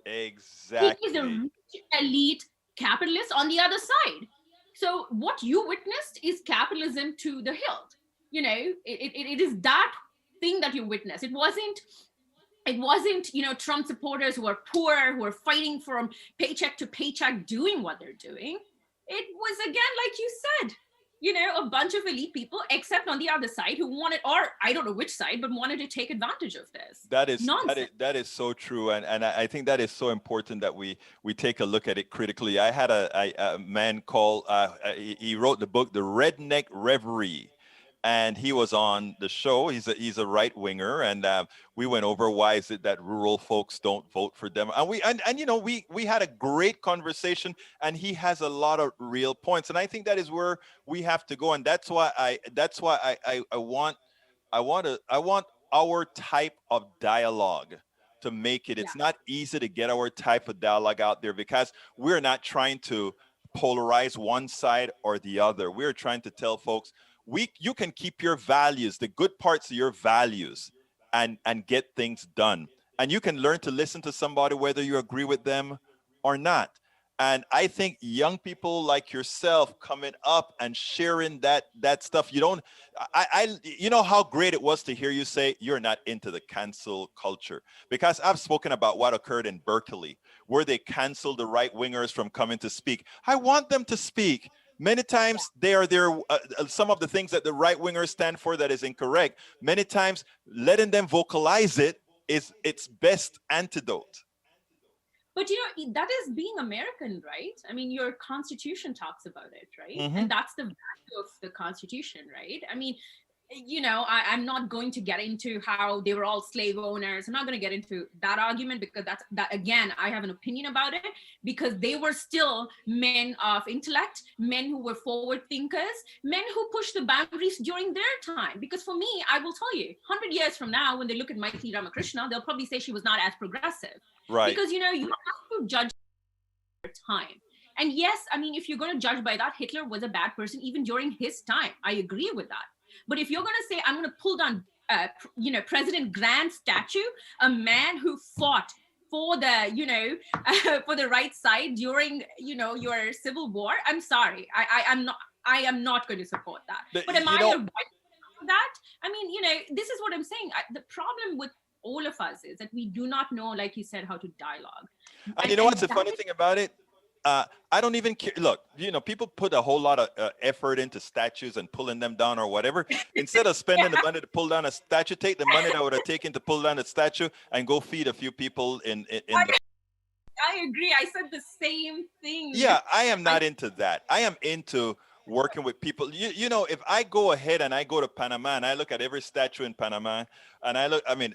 Exactly. It is a rich elite capitalist on the other side. So what you witnessed is capitalism to the hilt. It is that thing that you witnessed. It wasn't, Trump supporters who are poor, who are fighting from paycheck to paycheck doing what they're doing. It was, again, like you said, a bunch of elite people, except on the other side, who wanted, or I don't know which side, but wanted to take advantage of this. That is nonsense. That is so true, and I think that is so important that we take a look at it critically. I had a man called he wrote the book The Redneck Reverie, and he was on the show. He's a right winger, and we went over why is it that rural folks don't vote for them, and we had a great conversation, and he has a lot of real points, and I think that is where we have to go, and that's why I want our type of dialogue to make it. It's not easy to get our type of dialogue out there because we're not trying to polarize one side or the other. We're trying to tell folks, you can keep your values, the good parts of your values, and get things done. And you can learn to listen to somebody whether you agree with them or not. And I think young people like yourself coming up and sharing that stuff, you don't, you know how great it was to hear you say you're not into the cancel culture, because I've spoken about what occurred in Berkeley, where they canceled the right wingers from coming to speak. I want them to speak. Many times they are there. Some of the things that the right wingers stand for that is incorrect. Many times letting them vocalize it is its best antidote. But that is being American, right? I mean, your Constitution talks about it, right? Mm-hmm. And that's the value of the Constitution, right? I mean, I'm not going to get into how they were all slave owners. I'm not going to get into that argument, because that again, I have an opinion about it, because they were still men of intellect, men who were forward thinkers, men who pushed the boundaries during their time. Because for me, I will tell you, 100 years from now, when they look at Mythili Ramakrishna, they'll probably say she was not as progressive. Right. Because you have to judge time. And yes, I mean, if you're going to judge by that, Hitler was a bad person even during his time. I agree with that. But if you're going to say, I'm going to pull down, President Grant's statue, a man who fought for the, for the right side during, your Civil War, I'm sorry, I am not going to support that. But am I a right for that? I mean, this is what I'm saying. The problem with all of us is that we do not know, like you said, how to dialogue. And you know what's the funny thing about it? I don't even care. Look, people put a whole lot of effort into statues and pulling them down or whatever. Instead of spending the money to pull down a statue, take the money that would have taken to pull down a statue and go feed a few people in the. I agree. I said the same thing. Yeah, I am not into that. I am into working with people. If I go ahead and I go to Panama and I look at every statue in Panama and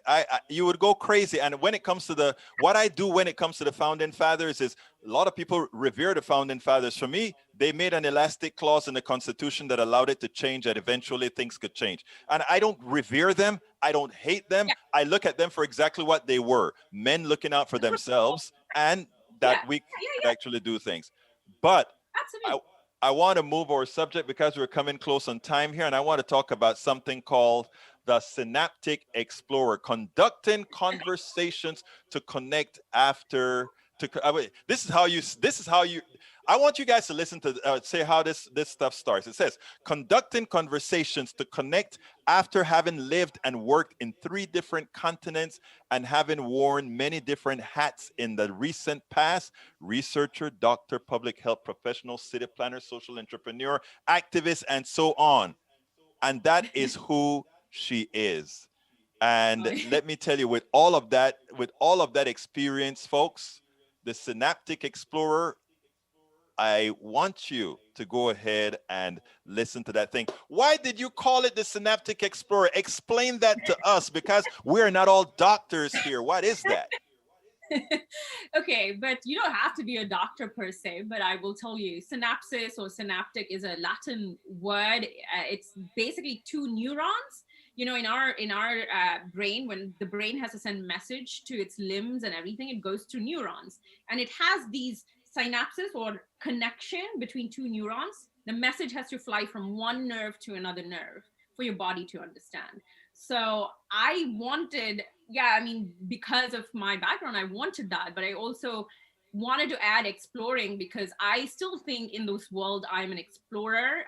you would go crazy. And when it comes to what I do when it comes to the founding fathers is, a lot of people revere the founding fathers. For me, they made an elastic clause in the Constitution that allowed it to change, that eventually things could change. And I don't revere them. I don't hate them. Yeah. I look at them for exactly what they were, men looking out for themselves, and that we could actually do things. But absolutely. I want to move our subject because we're coming close on time here, and I want to talk about something called the Synaptic Explorer, conducting conversations to connect after. This is how you. I want you guys to listen to say how this stuff starts. It says, conducting conversations to connect after having lived and worked in 3 different continents and having worn many different hats in the recent past: researcher, doctor, public health professional, city planner, social entrepreneur, activist, and so on. And that is who she is. And let me tell you, with all of that experience, folks, the Synaptic Explorer, I want you to go ahead and listen to that thing. Why did you call it the Synaptic Explorer? Explain that to us, because we're not all doctors here. What is that? Okay, but you don't have to be a doctor per se, but I will tell you, synapsis or synaptic is a Latin word. It's basically 2 neurons. In our brain, when the brain has to send message to its limbs and everything, it goes through neurons, and it has these synapses or connection between 2 neurons. The message has to fly from one nerve to another nerve for your body to understand. So I wanted, because of my background, I wanted that, but I also wanted to add exploring, because I still think in this world I'm an explorer.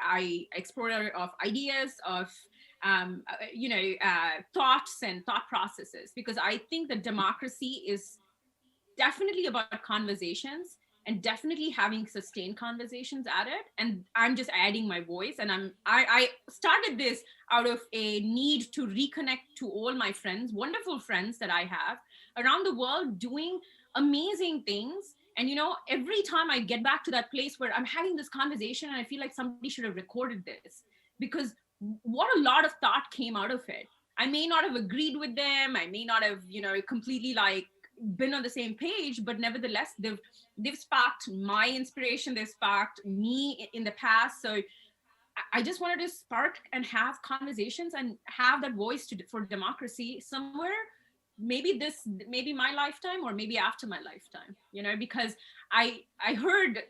Explorer of ideas, of thoughts and thought processes, because I think that democracy is definitely about conversations, and definitely having sustained conversations at it. And I'm just adding my voice. And I started this out of a need to reconnect to all my friends, wonderful friends that I have around the world doing amazing things. And, every time I get back to that place where I'm having this conversation and I feel like somebody should have recorded this, because what a lot of thought came out of it. I may not have agreed with them. I may not have, completely been on the same page, but nevertheless, they've sparked my inspiration. They've sparked me in the past. So I just wanted to spark and have conversations and have that voice for democracy somewhere. Maybe my lifetime, or maybe after my lifetime, because I heard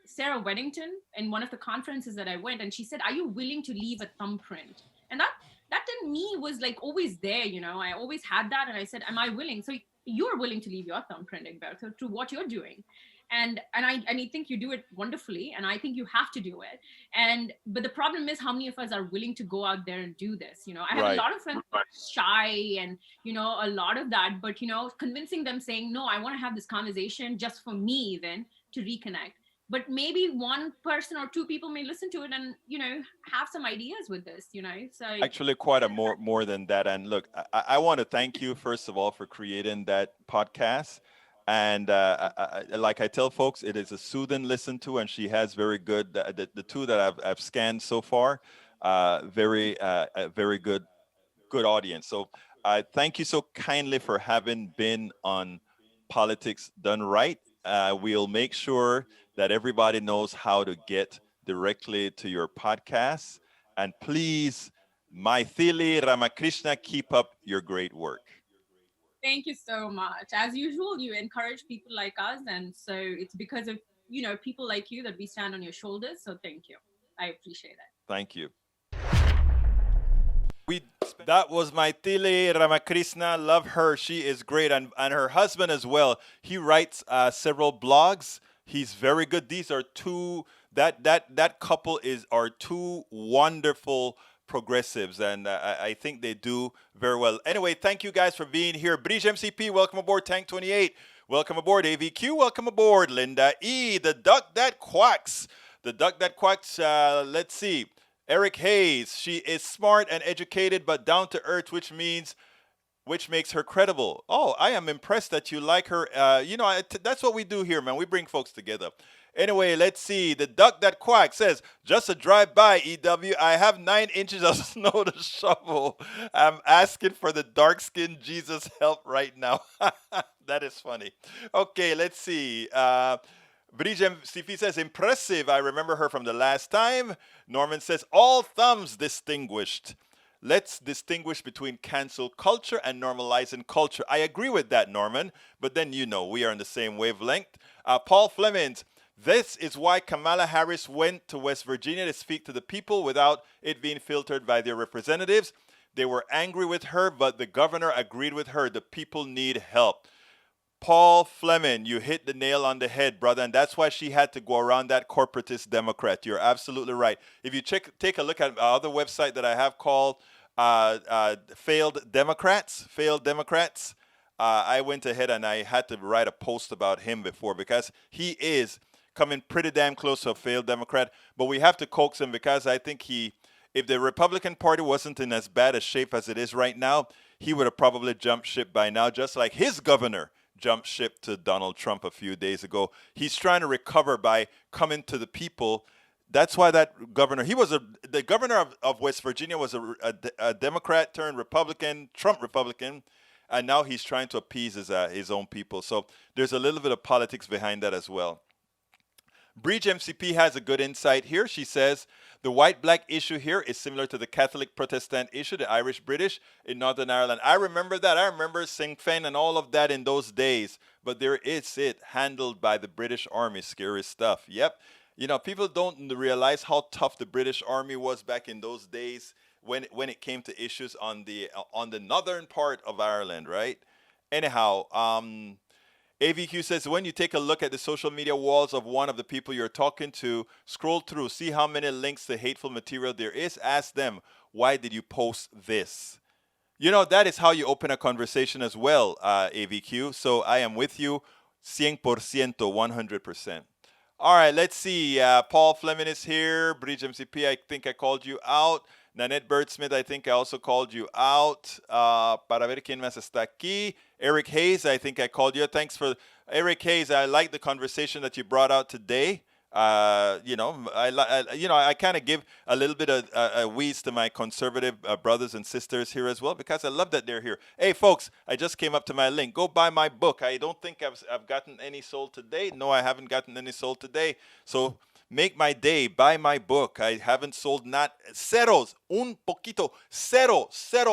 Sarah Weddington in one of the conferences that I went, and she said, are you willing to leave a thumbprint? And that in me was always there, I always had that. And I said, am I willing? So you're willing to leave your thumbprint, Egberto, to what you're doing. And I think you do it wonderfully, and I think you have to do it. But the problem is, how many of us are willing to go out there and do this? I have a Right. lot of friends who are shy, and a lot of that, but convincing them, saying, no, I want to have this conversation just for me, even to reconnect. But maybe one person or two people may listen to it and have some ideas with this. So Actually, quite a more than that. And look, I want to thank you first of all for creating that podcast. And like I tell folks, it is a soothing listen to, and she has very good the two that I've scanned so far, very good audience. So thank you so kindly for having been on Politics Done Right. We'll make sure that everybody knows how to get directly to your podcast. And please, Mythili Ramakrishna, keep up your great work. thank you so much. As usual, you encourage people like us, and so it's because of people like you that we stand on your shoulders. So thank you. I appreciate it. Thank you. That was Mythili Ramakrishna. Love her. She is great, and her husband as well. He writes several blogs. He's very good. These are two that couple are two wonderful progressives, and I think they do very well. Anyway, thank you guys for being here. Bridge MCP, welcome aboard. Tank 28, welcome aboard. AVQ, welcome aboard. Linda E, the duck that quacks. The duck that quacks. Let's see. Eric Hayes, she is smart and educated, but down to earth, which makes her credible. Oh, I am impressed that you like her. That's what we do here, man. We bring folks together. Anyway, let's see. The duck that quacks says, just a drive-by, EW. I have 9 inches of snow to shovel. I'm asking for the dark-skinned Jesus help right now. That is funny. Okay, let's see. Bridget Stifi says, impressive. I remember her from the last time. Norman says, all thumbs distinguished. Let's distinguish between cancel culture and normalizing culture. I agree with that, Norman, but then we are on the same wavelength. Paul Flemings, this is why Kamala Harris went to West Virginia to speak to the people without it being filtered by their representatives. They were angry with her, but the governor agreed with her. The people need help. Paul Fleming, you hit the nail on the head, brother, and that's why she had to go around that corporatist Democrat. You're absolutely right. If you take a look at other website that I have called Failed Democrats, I went ahead and I had to write a post about him before because he is coming pretty damn close to a failed Democrat, but we have to coax him because I think if the Republican Party wasn't in as bad a shape as it is right now, he would have probably jumped ship by now, just like his governor jumped ship to Donald Trump a few days ago. He's trying to recover by coming to the people. That's why that governor, the governor of West Virginia was a Democrat turned Republican, Trump Republican, and now he's trying to appease his own people. So there's a little bit of politics behind that as well. Breach MCP has a good insight here. She says, the white-black issue here is similar to the Catholic-Protestant issue, the Irish-British in Northern Ireland. I remember that. I remember Sinn Féin and all of that in those days. But there is it, handled by the British Army. Scary stuff. Yep. People don't realize how tough the British Army was back in those days when it came to issues on the northern part of Ireland, right? Anyhow, AVQ says, when you take a look at the social media walls of one of the people you're talking to, scroll through, see how many links to hateful material there is. Ask them, why did you post this? That is how you open a conversation as well, AVQ. So I am with you 100%, 100%. All right, let's see. Paul Fleming is here. Bridge MCP, I think I called you out. Nanette Birdsmith, I think I also called you out. Para ver quién más está aquí. Eric Hayes, I think I called you. Thanks for Eric Hayes. I like the conversation that you brought out today. I kind of give a little bit of a wheeze to my conservative brothers and sisters here as well because I love that they're here. Hey, folks, I just came up to my link. Go buy my book. I don't think I've gotten any sold today. No, I haven't gotten any sold today. So make my day. Buy my book. I haven't sold not ceros. Un poquito. Cero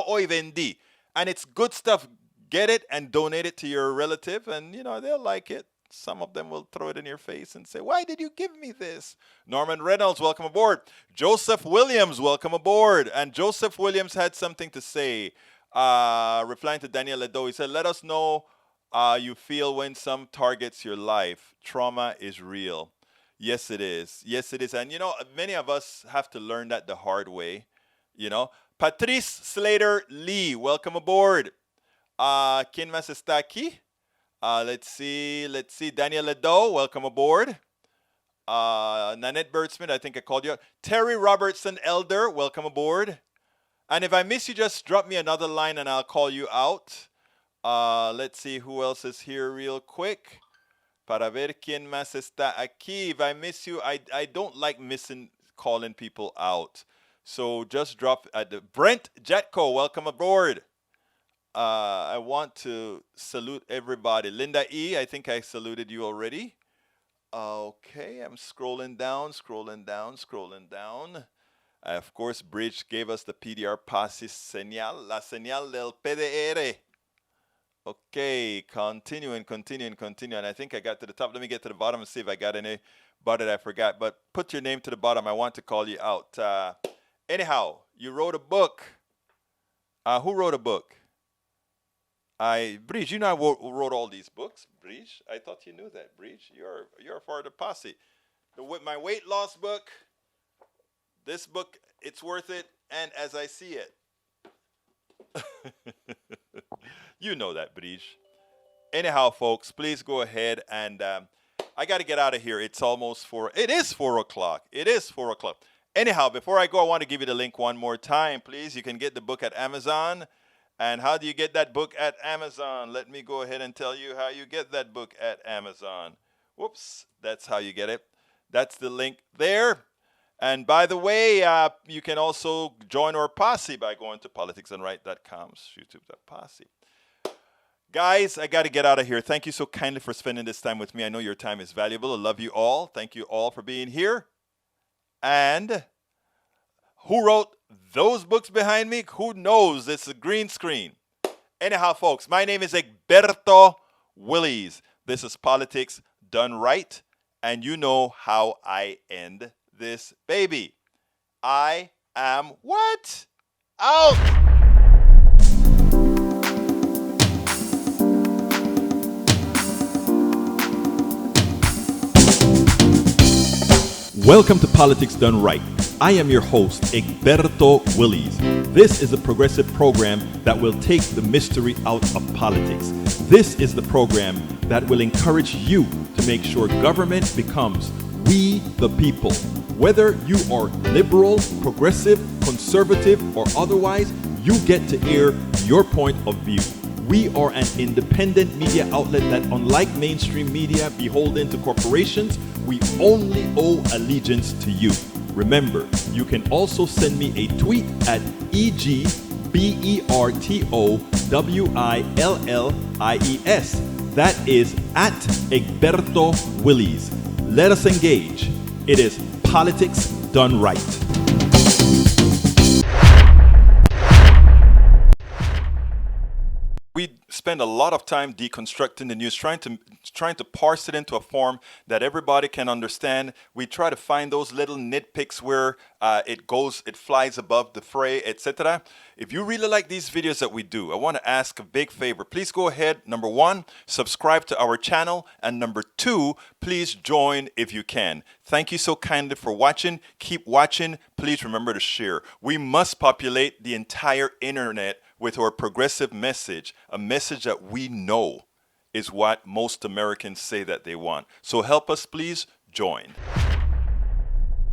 hoy vendí. And it's good stuff. Get it and donate it to your relative, and they'll like it. Some of them will throw it in your face and say, why did you give me this? Norman Reynolds, welcome aboard. Joseph Williams, welcome aboard. And Joseph Williams had something to say, replying to Daniel Ledo. He said, let us know You feel when some targets your life. Trauma is real. Yes, it is. Yes, it is. And you know, many of us have to learn that the hard way. You know, Patrice Slater Lee, welcome aboard. ¿Quién más está aquí? Let's see. Daniel Ledo, welcome aboard. Nanette Birdsmith, I think I called you out. Terry Robertson Elder, welcome aboard. And if I miss you, just drop me another line and I'll call you out. Let's see who else is here real quick. Para ver quién más está aquí. If I miss you, I don't like calling people out. So just drop Brent Jetko, welcome aboard. I want to salute everybody. Linda E, I think I saluted you already. Okay, I'm scrolling down. Of course, Bridge gave us the PDR Pasi señal, la señal del PDR. Okay, continuing. And I think I got to the top. Let me get to the bottom and see if I got anybody that I forgot. But put your name to the bottom. I want to call you out. Anyhow, you wrote a book. Who wrote a book? Bridge, you know I wrote all these books, Bridge. I thought you knew that, Bridge. You're part of the posse. My weight loss book, this book, it's worth it, and As I See It. You know that, Bridge. Anyhow, folks, please go ahead and I got to get out of here. It's almost 4. It is 4 o'clock. Anyhow, before I go, I want to give you the link one more time, please. You can get the book at Amazon. And how do you get that book at Amazon? Let me go ahead and tell you how you get that book at Amazon. Whoops, that's how you get it. That's the link there. And by the way, you can also join our posse by going to politicsandright.com, youtube.posse. Guys, I got to get out of here. Thank you so kindly for spending this time with me. I know your time is valuable. I love you all. Thank you all for being here. And who wrote those books behind me? Who knows? It's a green screen. Anyhow, folks, my name is Egberto Willies. This is Politics Done Right. And you know how I end this baby. I am what? Out! Welcome to Politics Done Right. I am your host, Egberto Willies. This is a progressive program that will take the mystery out of politics. This is the program that will encourage you to make sure government becomes we the people. Whether you are liberal, progressive, conservative, or otherwise, you get to air your point of view. We are an independent media outlet that, unlike mainstream media beholden to corporations, we only owe allegiance to you. Remember, you can also send me a tweet at EGBERTOWILLIES. That is at Egberto Willies. Let us engage. It is Politics Done Right. We spend a lot of time deconstructing the news, trying to parse it into a form that everybody can understand. We try to find those little nitpicks where it flies above the fray, etc. If you really like these videos that we do, I want to ask a big favor. Please go ahead. Number 1, subscribe to our channel. And number 2, please join if you can. Thank you so kindly for watching. Keep watching. Please remember to share. We must populate the entire internet with our progressive message, a message that we know is what most Americans say that they want. So help us, please join.